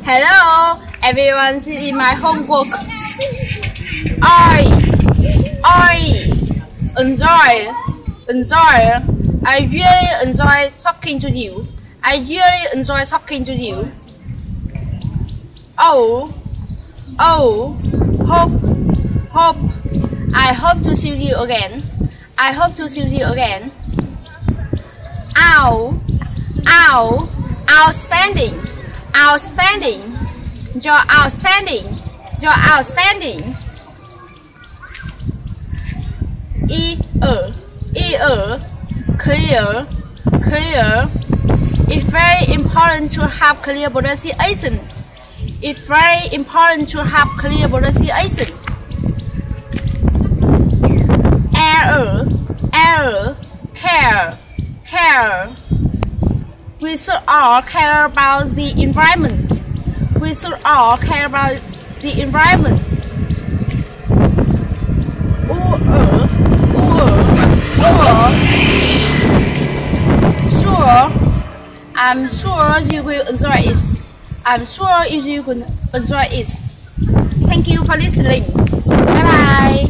Hello, everyone. This is my homework. I enjoy. I really enjoy talking to you. Hope. I hope to see you again. Outstanding. You're outstanding. Clear. It's very important to have clear pronunciation. Error. Care. We should all care about the environment. Sure. I'm sure you will enjoy it. Thank you for listening. Bye bye.